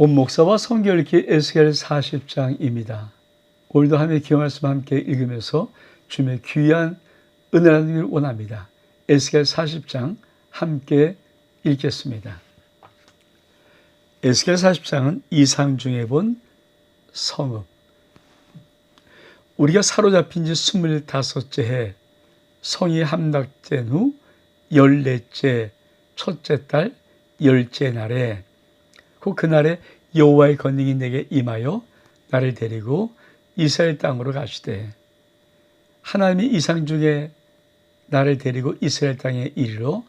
온 목사와 성경 읽기 에스겔 40장입니다. 오늘도 하나님의 귀한 말씀 함께 읽으면서 주님의 귀한 은혜를 나누기를 원합니다. 에스겔 40장 함께 읽겠습니다. 에스겔 40장은 이상 중에 본 성읍. 우리가 사로잡힌 지 25째 해 성이 함락된 후 14째 첫째 달 10째 날에 그날에 여호와의 권능이 내게 임하여 나를 데리고 이스라엘 땅으로 가시되, 하나님이 이상 중에 나를 데리고 이스라엘 땅에 이르러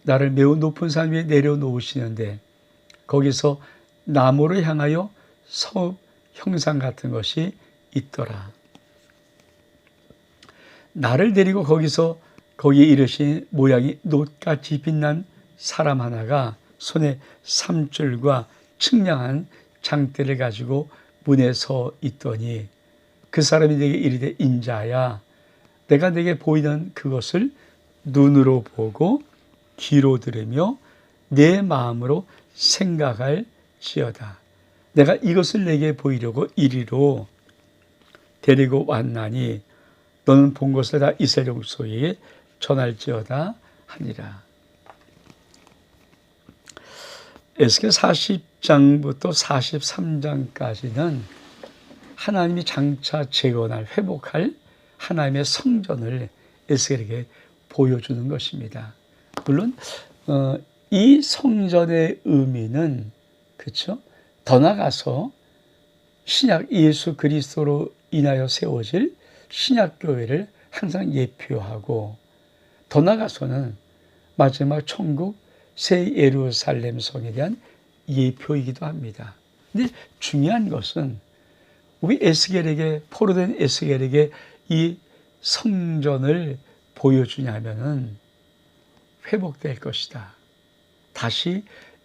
나를 매우 높은 산 위에 내려놓으시는데, 거기서 나무를 향하여 성읍 형상 같은 것이 있더라. 나를 데리고 거기에 이르신 모양이 놋같이 빛난 사람 하나가 손에 삼줄과 측량한 장대를 가지고 문에 서 있더니, 그 사람이 내게 이르되, 인자야, 내가 내게 보이는 그것을 눈으로 보고 귀로 들으며 내 마음으로 생각할 지어다. 내가 이것을 내게 보이려고 이리로 데리고 왔나니 너는 본 것을 다 이스라엘 족속에게 전할지어다 하니라. 에스겔 40장부터 43장까지는 하나님이 장차 재건할, 회복할 하나님의 성전을 에스겔에게 보여주는 것입니다. 물론 이 성전의 의미는, 그렇죠? 더 나아가서 신약 예수 그리스도로 인하여 세워질 신약교회를 항상 예표하고, 더 나아가서는 마지막 천국 새 예루살렘 성에 대한 예표이기도 합니다. 근데 중요한 것은 우리 에스겔에게, 포로된 에스겔에게 이 성전을 보여주냐면은 회복될 것이다. 다시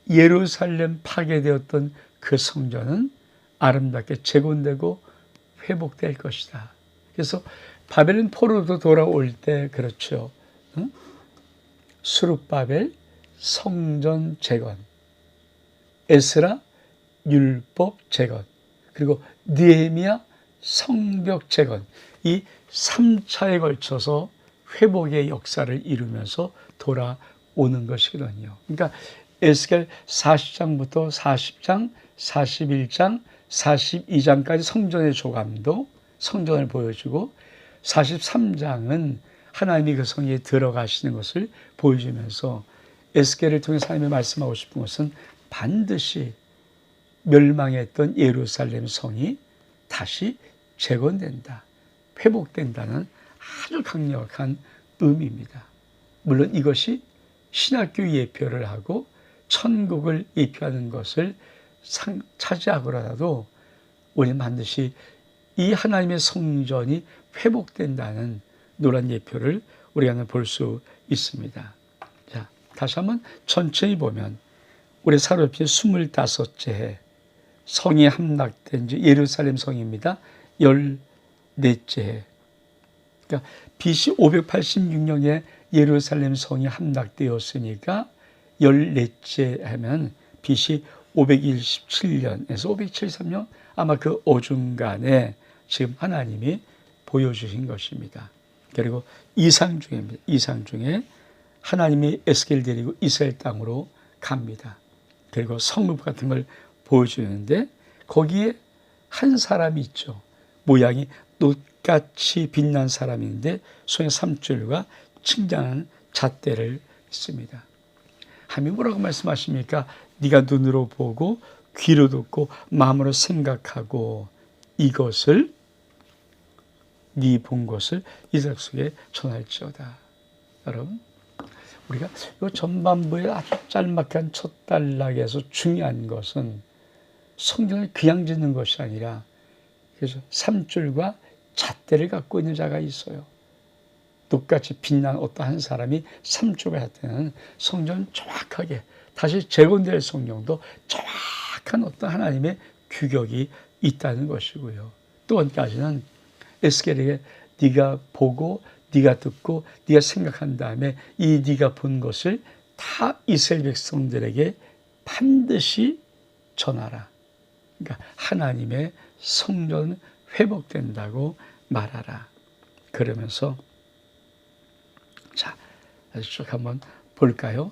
예루살렘 파괴되었던 그 성전은 아름답게 재건되고 회복될 것이다. 그래서 바벨론 포로도 돌아올 때, 그렇죠, 스룹바벨 성전 재건, 에스라 율법 재건, 그리고 느헤미야 성벽 재건, 이 3차에 걸쳐서 회복의 역사를 이루면서 돌아오는 것이거든요. 그러니까 에스겔 40장부터 40장, 41장, 42장까지 성전의 조감도, 성전을 보여주고, 43장은 하나님이 그 성에 들어가시는 것을 보여주면서 에스겔을 통해서 하나님이 말씀하고 싶은 것은 반드시 멸망했던 예루살렘 성이 다시 재건된다, 회복된다는 아주 강력한 의미입니다. 물론 이것이 신학교 예표를 하고 천국을 예표하는 것을 차지하고라도 우리는 반드시 이 하나님의 성전이 회복된다는 노란 예표를 우리가 볼 수 있습니다. 자, 다시 한번 천천히 보면, 우리 사로잡힌 25째 해 성이 함락된 지, 예루살렘 성입니다. 14째 해. 그러니까 BC 586년에 예루살렘 성이 함락되었으니까 14째 하면 BC 527년에서 573년, 아마 그 오중간에 지금 하나님이 보여주신 것입니다. 그리고 이상 중에 하나님이 에스겔 데리고 이스라엘 땅으로 갑니다. 그리고 성읍 같은 걸 보여주는데, 거기에 한 사람이 있죠. 모양이 놋같이 빛난 사람인데 손에 삼줄과 측량한 잣대를 있습니다. 하나님이 뭐라고 말씀하십니까? 네가 눈으로 보고 귀로 듣고 마음으로 생각하고 이것을, 네 본 것을 이스라엘 속에 전할지어다. 여러분, 우리가 이 전반부의 아주 짤막한 첫 단락에서 중요한 것은 성전을 그냥 짓는 것이 아니라, 그래서 삼줄과 잣대를 갖고 있는 자가 있어요. 똑같이 빛난 어떤 한 사람이 삼줄과 잣대는 성전 정확하게 다시 재건될 성경도 정확한 어떤 하나님의 규격이 있다는 것이고요. 또 한 가지는 에스겔에게 네가 보고 네가 듣고 네가 생각한 다음에 네가 본 것을 다 이스라엘 백성들에게 반드시 전하라. 그러니까 하나님의 성전 회복된다고 말하라. 그러면서 자, 쭉 한번 볼까요?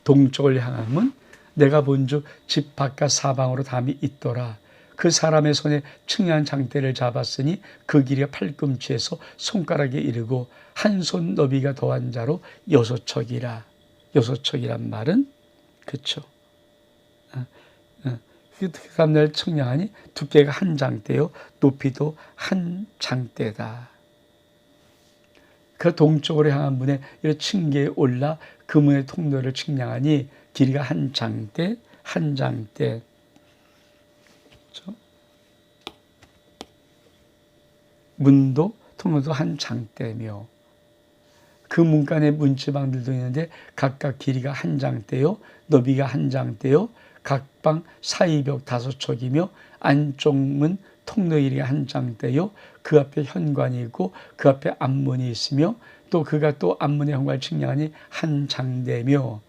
동쪽을 향한 문, 내가 본즉 집 바깥 사방으로 담이 있더라. 그 사람의 손에 측량한 장대를 잡았으니 그 길이가 팔꿈치에서 손가락에 이르고 한 손 너비가 더한 자로 6척이라. 6척이란 말은 그쵸. 그 다음날 측량하니 두께가 한 장대요 높이도 한 장대다. 그 동쪽으로 향한 문에 층계에 올라 그 문의 통로를 측량하니 길이가 한 장대, 한 장대. 그렇죠? 문도 통로도 한 장대며 그 문간에 문지방들도 있는데 각각 길이가 한 장대요 너비가 한 장대요 각 방 사이벽 5척이며 안쪽 문 통로 길이가 한 장대요 그 앞에 현관이 있고 그 앞에 앞문이 있으며 또 그가 또 앞문의 현관을 측량하니 한 장대며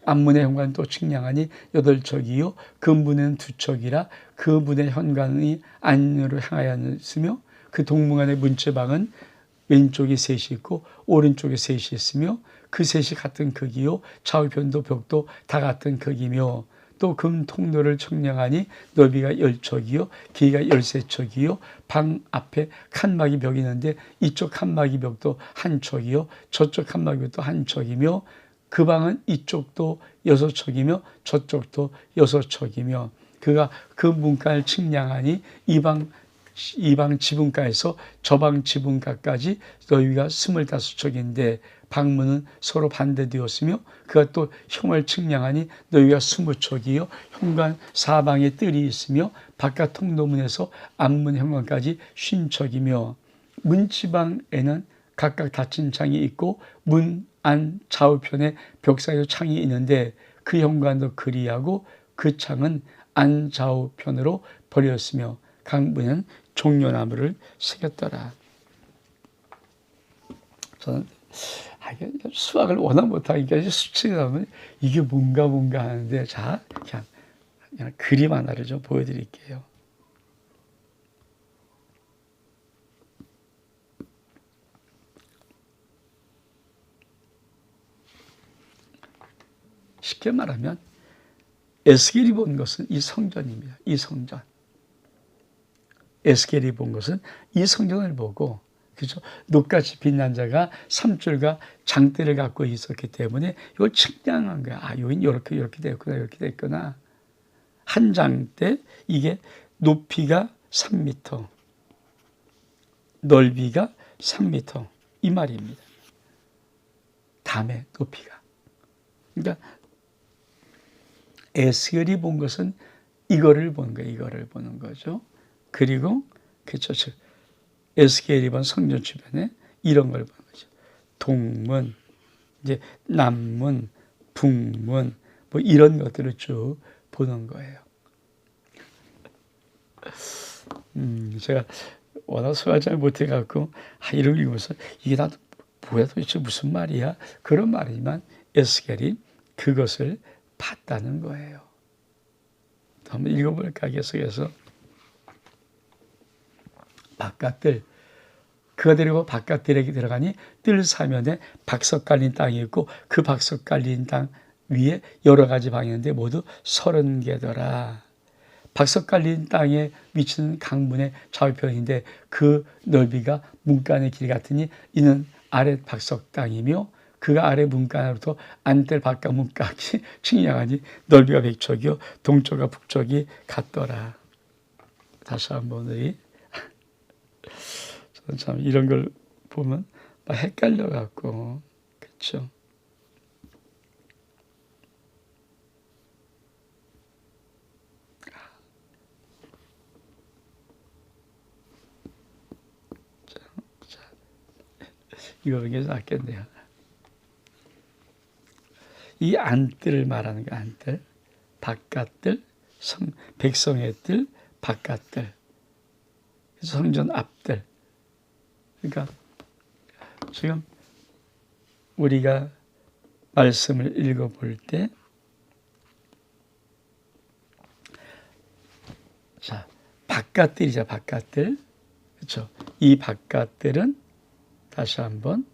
앞문의 현관 또 측량하니 8척이요 그 문은 2척이라 그 문의 현관이 안으로 향하여 있으며 그 동문간의 문지방은 왼쪽이 셋이 있고 오른쪽에 셋이 있으며 그 셋이 같은 크기요 좌우편도 벽도 다 같은 크기며 또 금 통로를 측량하니 너비가 10척이요 길이가 13척이요 방 앞에 칸막이 벽이 있는데 이쪽 칸막이 벽도 한 척이요 저쪽 칸막이 벽도 한 척이며 그 방은 이쪽도 6척이며 저쪽도 6척이며 그가 그 문간을 측량하니 이방 지붕가에서 저방 지붕가까지 너희가 25척인데 방문은 서로 반대되었으며 그가 또 형을 측량하니 너희가 20척이요 현관 사방에 뜰이 있으며 바깥 통로문에서 앞문 현관까지 50척이며 문지방에는 각각 닫힌 창이 있고 문 안 좌우편에 벽 사이로 창이 있는데 그 현관도 그리하고 그 창은 안 좌우편으로 벌렸으며 각 문에는 종려나무를 새겼더라. 저는 수학을 워낙 못하니까 수칙이 나오면 이게 뭔가 하는데 자 그냥 그림 하나를 좀 보여드릴게요. 쉽게 말하면 에스겔이 본 것은 이 성전입니다. 이 성전. 에스겔이 본 것은 이 성전을 보고 그렇죠? 녹같이 빛난 자가 3줄과 장대를 갖고 있었기 때문에 이걸 측량한 거야. 아, 여긴 이렇게 되었구나, 이렇게 됐구나. 한 장대 이게 높이가 3m, 넓이가 3m 이 말입니다. 담의 높이가. 그러니까 에스겔이 본 것은 이거를 본 거예요. 이거를 보는 거죠. 그리고 그렇죠. 에스겔이 본 성전 주변에 이런 걸 보는 거죠. 동문, 이제 남문, 북문 뭐 이런 것들을 쭉 보는 거예요. 제가 워낙 수학을 잘 못해갖고 이런 거 읽으면서 이게 다 뭐야 도대체 무슨 말이야? 그런 말이지만 에스겔이 그것을 봤다는 거예요. 한번 읽어볼까 계속해서. 바깥들 그가 데리고 바깥들에게 들어가니 뜰 사면에 박석 깔린 땅이 있고 그 박석 깔린 땅 위에 여러 가지 방이 있는데 모두 30개더라. 박석 깔린 땅에 위치는 강문의 좌우편인데 그 넓이가 문간의 길이 같으니 이는 아래 박석 땅이며 그가 아래 문간으로부터 안뜰 바깥 문까지 측량하니 넓이가 100척이요 동쪽과 북쪽이 같더라. 다시 한번 우리 저는 참 이런 걸 보면 막 헷갈려 갖고 그렇죠. 이거 보는 게 낫겠네요. 이 안뜰을 말하는 거 안뜰, 바깥뜰, 백성의 뜰, 바깥뜰, 성전 앞뜰. 그러니까 지금 우리가 말씀을 읽어볼 때 자, 바깥들이죠. 바깥들. 그렇죠. 이 바깥들은 다시 한번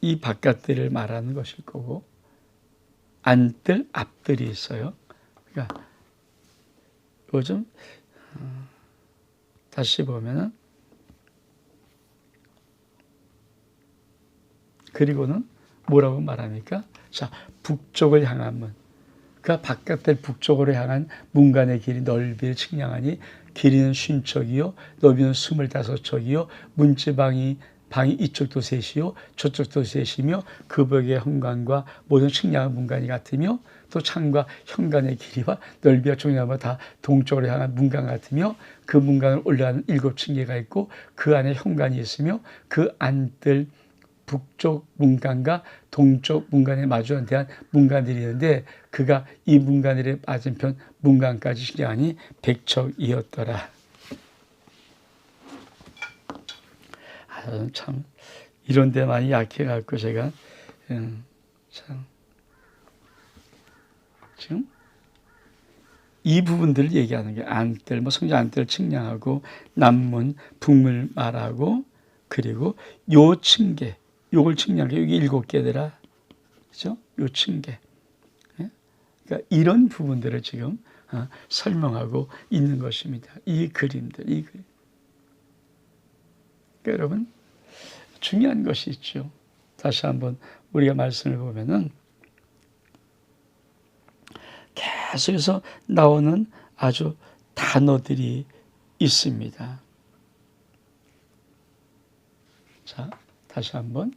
이 바깥들을 말하는 것일 거고, 안뜰, 앞들이 있어요. 그러니까 이거 좀 다시 보면은, 그리고는 뭐라고 말합니까? 자, 북쪽을 향한 문. 그 바깥들 북쪽으로 향한 문간의 길이 넓이를 측량하니 길이는 50척이요 너비는 25척이요 문지방이 이쪽도 셋이요 저쪽도 셋이며 그 벽의 현관과 모든 측량한 문간이 같으며 또 창과 현관의 길이와 넓이와 종류가 다 동쪽으로 향한 문간 같으며 그 문간을 올라가는 7층계가 있고 그 안에 현관이 있으며 그 안뜰 북쪽 문간과 동쪽 문간에 마주한 대한 문간들이 있는데 그가 이 문간들의 맞은편 문간까지 측량하니 100척이었더라. 참 이런 데 많이 약해갖고 제가 참 지금 이 부분들을 얘기하는 게 안뜰, 성전 안뜰 측량하고 남문, 북문 말하고 그리고 요 층계 요걸 측량해. 여기 7개더라. 그죠? 요 층계. 그러니까 이런 부분들을 지금 설명하고 있는 것입니다. 이 그림들. 그러니까 여러분, 중요한 것이 있죠. 다시 한번 우리가 말씀을 보면은 계속해서 나오는 아주 단어들이 있습니다. 자, 다시 한번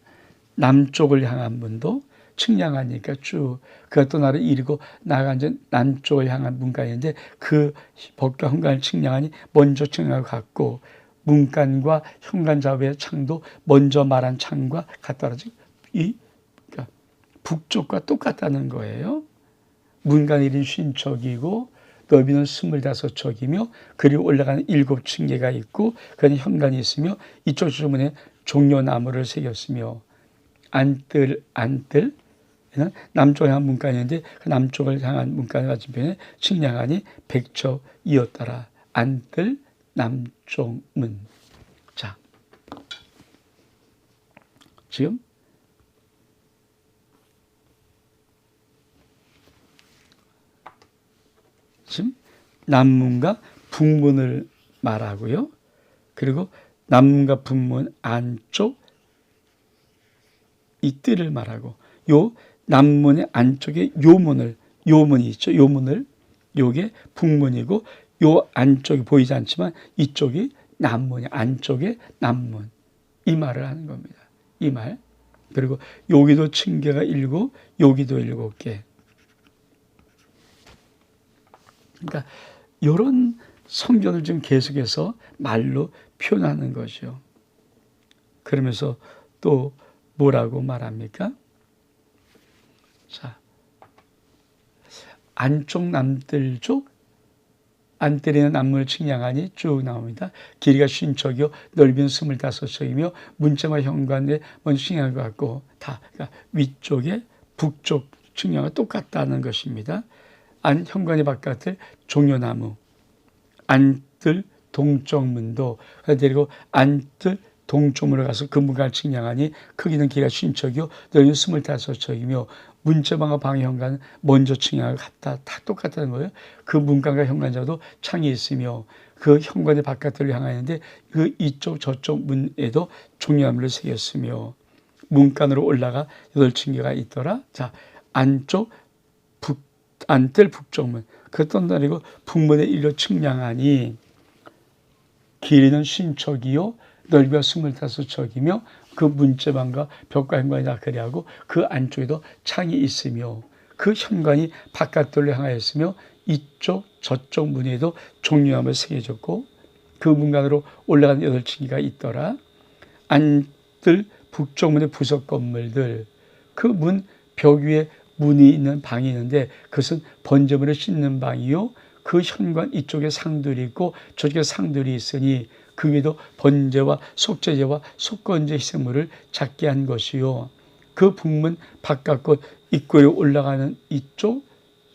남쪽을 향한 문도 측량하니까 쭉 그가 또 나를 이르고 나아간 남쪽을 향한 문간인데 그 법과 현관을 측량하니 먼저 측량하고 같고 문간과 현관 좌우의 창도 먼저 말한 창과 같다라. 그러니까 북쪽과 똑같다는 거예요. 문간 1인 50척이고 너비는 25척이며 그리고 올라가는 7층계가 있고 그 현관이 있으며 이쪽 주문에 종려나무를 새겼으며 안뜰 남쪽을 향한 문간이었는데 그 남쪽을 향한 문간의 맞은편에 측량하니 100척이었더라. 안뜰 남쪽문. 자, 지금 남문과 북문을 말하고요. 그리고 남문과 북문 안쪽 이 뜰을 말하고 요 남문의 안쪽에 요문이 있죠. 요문을 요게 북문이고 요 안쪽이 보이지 않지만 이쪽이 남문이 안쪽에 남문 이 말을 하는 겁니다. 이 말. 그리고 여기도 층계가 7 여기도 7개. 그러니까 이런 성전을 지금 계속해서 말로 표현하는 거죠. 그러면서 또 뭐라고 말합니까? 자, 안쪽 남뜰 쪽 안뜰에는 남문을 측량하니 쭉 나옵니다. 길이가 50척이요 넓이는 25척이며 문짝과 현관에 먼저 측량한 것 같고 다 그러니까 위쪽에 북쪽 측량과 똑같다는 것입니다. 현관의 바깥을 종려나무 안뜰 동쪽 문도 그리고 안뜰 동쪽문으로 가서 그 문간을 측량하니 크기는 길이가 50척이요 넓이는 25척이며 문제방과 방의 현관은 먼저 측량하고 같다. 다 똑같다는 거예요. 그 문간과 현관자도 창이 있으며 그 현관의 바깥을 향하였는데 그 이쪽 저쪽 문에도 종려나무를 새겼으며 문간으로 올라가 8층계가 있더라. 자, 안뜰 북쪽문 그것도 아니고 북문의 일로 측량하니 길이는 50척이요 넓이가 25척이며 그 문제방과 벽과 현관이 다 그리하고 그 안쪽에도 창이 있으며 그 현관이 바깥돌로 향하였으며 이쪽 저쪽 문에도 종려나무를 새겨졌고 그 문간으로 올라가는 8층계가 있더라. 안뜰 북쪽 문의 부석 건물들 그 문 벽 위에 문이 있는 방이 있는데 그것은 번제물을 씻는 방이요 그 현관 이쪽에 상들이 있고 저쪽에 상들이 있으니 그 위에도 번제와 속죄제와 속건제 희생물을 작게 한 것이요 그 북문 바깥곳 입구에 올라가는 이쪽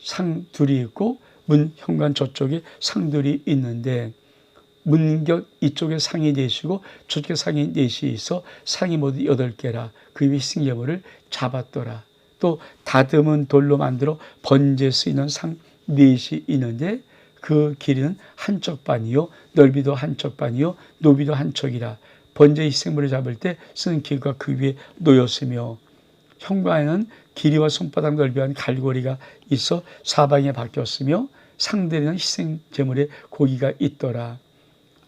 상둘이 있고 문 현관 저쪽에 상둘이 있는데 문격 이쪽에 상이 넷이고 저쪽에 상이 넷이 있어 상이 모두 8개라. 그 위에 희생제물을 잡았더라. 또 다듬은 돌로 만들어 번제에 쓰이는 상 넷이 있는데 그 길이는 한쪽 반이요 넓이도 한쪽 반이요 높이도 한쪽이라. 번제 희생물을 잡을 때 쓰는 기구가 그 위에 놓였으며 현관에는 길이와 손바닥 넓이와 갈고리가 있어 사방에 바뀌었으며 상들에는 희생제물의 고기가 있더라.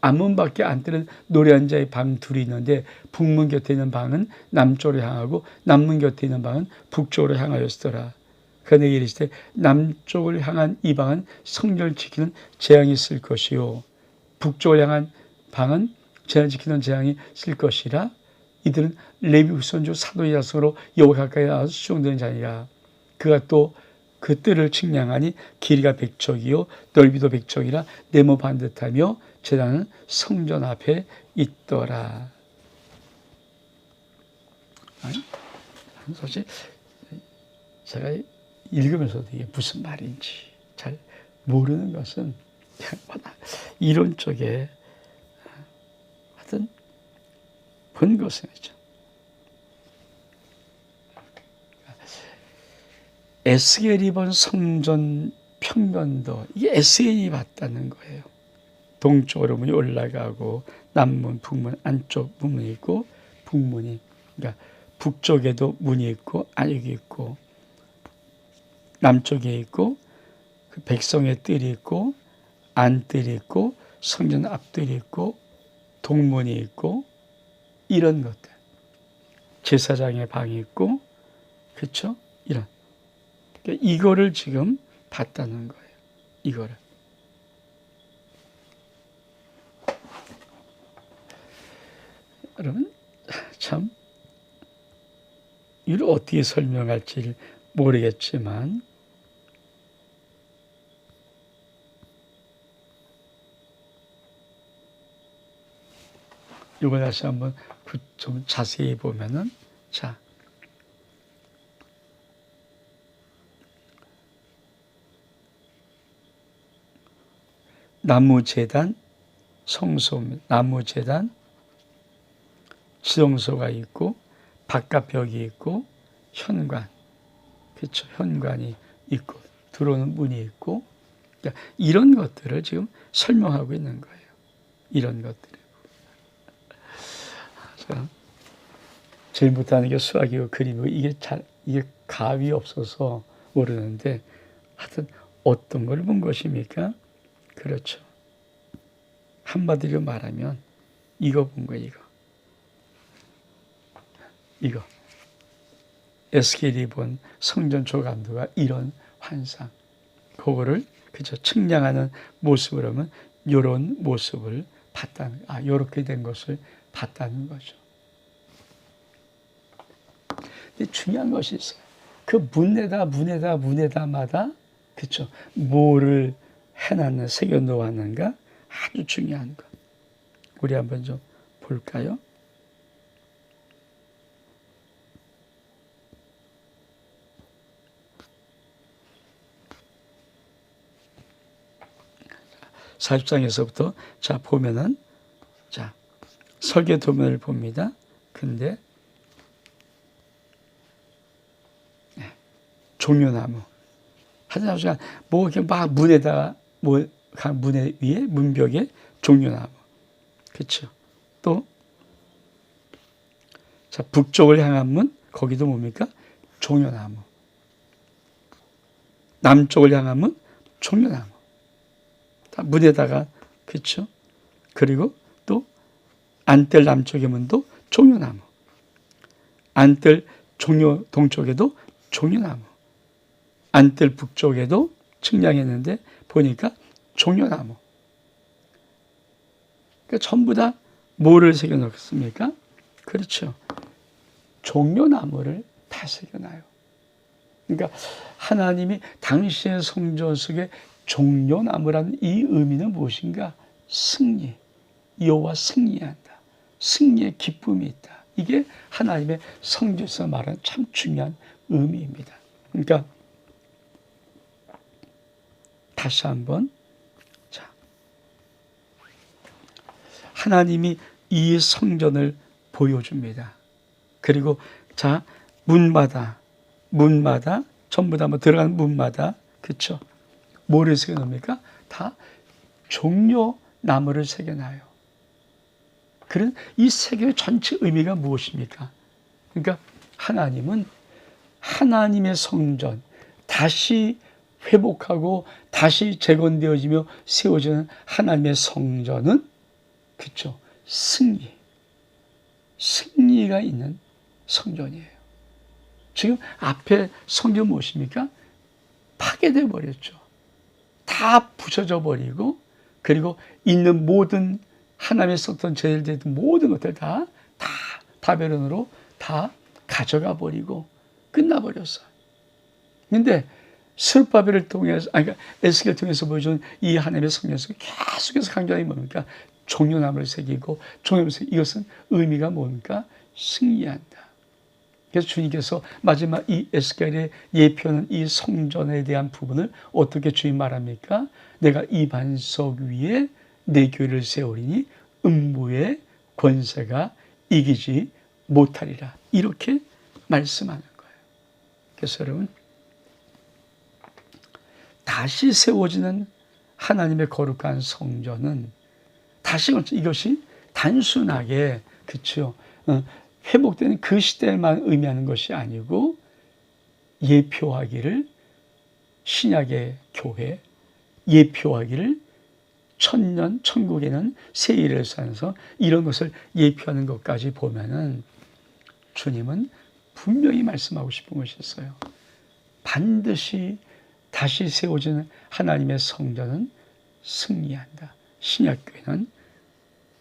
앞문 밖에 앉들은 노래한 자의 방 둘이 있는데 북문 곁에 있는 방은 남쪽으로 향하고 남문 곁에 있는 방은 북쪽으로 향하였더라. 그가 내게 이르시되 남쪽을 향한 이 방은 성전을 지키는 재앙이 있을 것이요 북쪽을 향한 방은 재앙을 지키는 재앙이 있을 것이라. 이들은 레위 후손 중 사도의 자손으로 여호와 가까이 나와서 수종되는 자니라. 그가 또 그 뜰을 측량하니 길이가 100척이요 넓이도 100척이라 네모 반듯하며 제단은 성전 앞에 있더라. 사실 제가 읽으면서도 이게 무슨 말인지 잘 모르는 것은 그냥 이론 쪽에 하여튼 본 것은 있죠. 에스겔이 본 성전 평면도 이게 에스겔이 봤다는 거예요. 동쪽으로 문이 올라가고 남문, 북문, 안쪽 문이 있고 북문이 그러니까 북쪽에도 문이 있고 안쪽이 있고 남쪽에 있고 그 백성의 뜰이 있고 안뜰이 있고 성전 앞뜰이 있고 동문이 있고 이런 것들 제사장의 방이 있고 그렇죠? 이런 그러니까 이거를 지금 봤다는 거예요. 이거를 여러분 참 이걸 어떻게 설명할지 모르겠지만 이걸 다시 한번 좀 자세히 보면은 자 나무제단 성소입니다. 나무제단 지성소가 있고 바깥벽이 있고 현관 그렇죠. 현관이 있고 들어오는 문이 있고 그러니까 이런 것들을 지금 설명하고 있는 거예요. 이런 것들을 제일 못하는 게 수학이고 그림이고 이게 가위 없어서 모르는데 하여튼 어떤 걸 본 것입니까? 그렇죠. 한마디로 말하면 이거 본 거예요. 이거 에스겔이 본 성전 조감도가 이런 환상 그거를 그저 측량하는 모습으로 하면 이런 모습을 봤다는 이렇게 된 것을 봤다는 거죠. 근데 중요한 것이 있어요. 그 문에다마다 그렇죠. 뭐를 해놨는 새겨 놓았는가 아주 중요한 것. 우리 한번 좀 볼까요? 사십장에서부터 자 보면은 자 설계 도면을 봅니다. 근데 종려나무 하자마자 뭐 이렇게 막 문에다가 뭐 문에 위에 문벽에 종려나무 그렇죠. 또 자 북쪽을 향한 문 거기도 뭡니까 종려나무. 남쪽을 향한 문 종려나무. 문에다가 그렇죠. 그리고 또 안뜰 남쪽의 문도 종려나무. 안뜰 종려 동쪽에도 종려나무. 안뜰 북쪽에도 측량했는데 보니까 종려나무. 그러니까 전부 다 뭐를 새겨놓겠습니까? 그렇죠. 종려나무를 다 새겨놔요. 그러니까 하나님이 당시의 성전 속에 종려나무라는 이 의미는 무엇인가? 승리. 여호와 승리한다. 승리의 기쁨이 있다. 이게 하나님의 성전에서 말하는 참 중요한 의미입니다. 그러니까 다시 한번, 자, 하나님이 이 성전을 보여줍니다. 그리고 자, 문마다 전부 다 뭐 들어가는 문마다, 그렇죠? 뭐를 새겨놓습니까? 다 종려 나무를 새겨놔요. 그런 이 세계의 전체 의미가 무엇입니까? 그러니까 하나님은 하나님의 성전, 다시 회복하고 다시 재건되어지며 세워지는 하나님의 성전은, 그렇죠, 승리가 있는 성전이에요. 지금 앞에 성전 무엇입니까? 파괴되어 버렸죠. 다 부셔져 버리고, 그리고 있는 모든 하나님의 썼던 제일된 모든 것들 다 바벨론으로 다 가져가 버리고 끝나버렸어요. 근데 스룹바벨을 통해서, 그러니까 에스겔을 통해서 보여준 이 하나님의 성전에서 계속해서 강조하는 게 뭡니까? 종려나무를 새기고, 이것은 의미가 뭡니까? 승리한다. 그래서 주님께서 마지막 이 에스겔에 예표하는 이 성전에 대한 부분을 어떻게 주님 말합니까? 내가 이 반석 위에 내 교회를 세우리니 음부의 권세가 이기지 못하리라. 이렇게 말씀하는 거예요. 그래서 여러분, 다시 세워지는 하나님의 거룩한 성전은 다시 이것이 단순하게, 그렇죠, 회복되는 그 시대만 의미하는 것이 아니고, 예표하기를 신약의 교회, 예표하기를 천년 천국에는 새 일을 사면서 이런 것을 예표하는 것까지 보면은 주님은 분명히 말씀하고 싶은 것이 있어요. 반드시 다시 세워지는 하나님의 성전은 승리한다. 신약교회는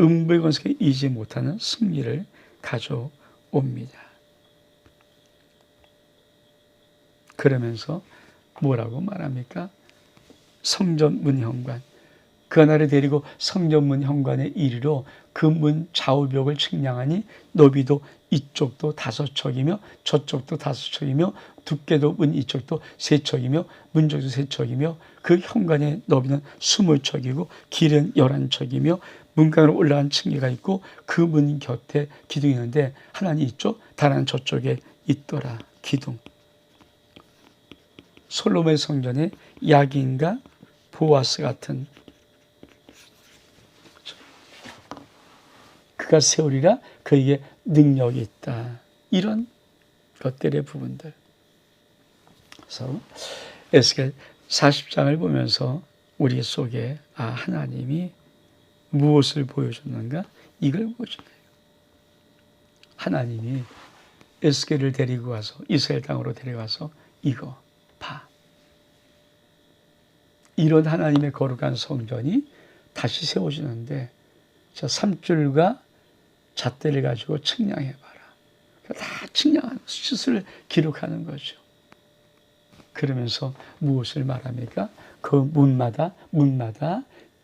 음부의 권세에 이기지 못하는 승리를 가져옵니다. 그러면서 뭐라고 말합니까? 성전 문 현관, 그 하나를 데리고 성전 문 현관에 이르러 그 문 좌우벽을 측량하니 너비도 이쪽도 5척이며 저쪽도 5척이며 두께도 문 이쪽도 3척이며 문 저쪽도 3척이며 그 현관의 너비는 20척이고 길은 11척이며 문간으로 올라간 층계가 있고 그 문 곁에 기둥이 있는데 하나는 이쪽, 다른 저쪽에 있더라. 기둥. 솔로몬의 성전에 야긴과 보아스 같은, 그가 세우리라 그에게 능력이 있다. 이런 것들의 부분들. 그래서 에스겔 40장을 보면서 우리 속에 하나님이 무엇을 보여줬는가? 이걸 보여주네요. 하나님이 에스겔을 데리고 가서 이스라엘 땅으로 데려가서 이거 봐. 이런 하나님의 거룩한 성전이 다시 세워지는데 자, 3줄과 잣대를 가지고 측량해봐라. 다 측량하는 수치수를 기록하는 거죠. 그러면서 무엇을 말합니까? 그 문마다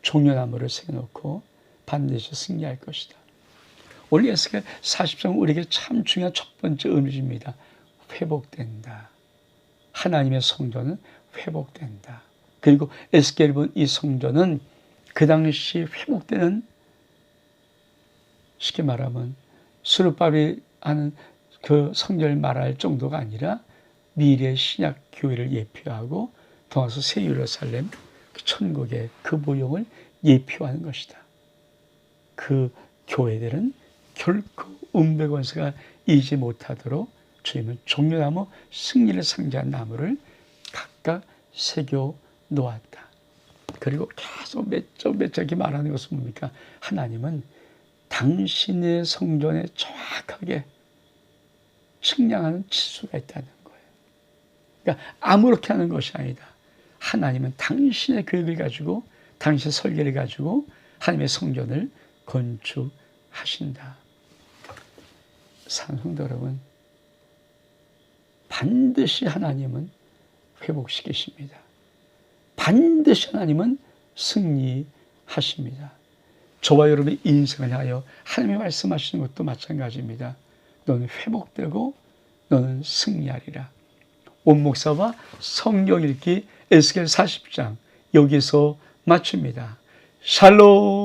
종려나무를 새겨놓고 반드시 승리할 것이다. 오늘 에스겔 40장 우리에게 참 중요한 첫 번째 의미입니다. 회복된다. 하나님의 성전은 회복된다. 그리고 에스겔이 본 이 성전은 그 당시 회복되는, 쉽게 말하면 스룹바벨이 하는 그 성전을 말할 정도가 아니라 미래 신약 교회를 예표하고 더워서 새 예루살렘, 그 천국의 그 모형을 예표하는 것이다. 그 교회들은 결코 음부의 권세가 이기지 못하도록 주님은 종려나무, 승리를 상징한 나무를 각각 새겨 놓았다. 그리고 계속 몇 점 이렇게 말하는 것은 뭡니까? 하나님은 당신의 성전에 정확하게 측량하는 치수가 있다는 거예요. 그러니까 아무렇게 하는 것이 아니다. 하나님은 당신의 계획을 가지고, 당신의 설계를 가지고 하나님의 성전을 건축하신다. 사랑하는 성도 여러분, 반드시 하나님은 회복시키십니다. 반드시 하나님은 승리하십니다. 저와 여러분의 인생을 하여 하나님이 말씀하시는 것도 마찬가지입니다. 너는 회복되고 너는 승리하리라. 온 목사와 성경 읽기 에스겔 40장 여기서 마칩니다. 샬롬.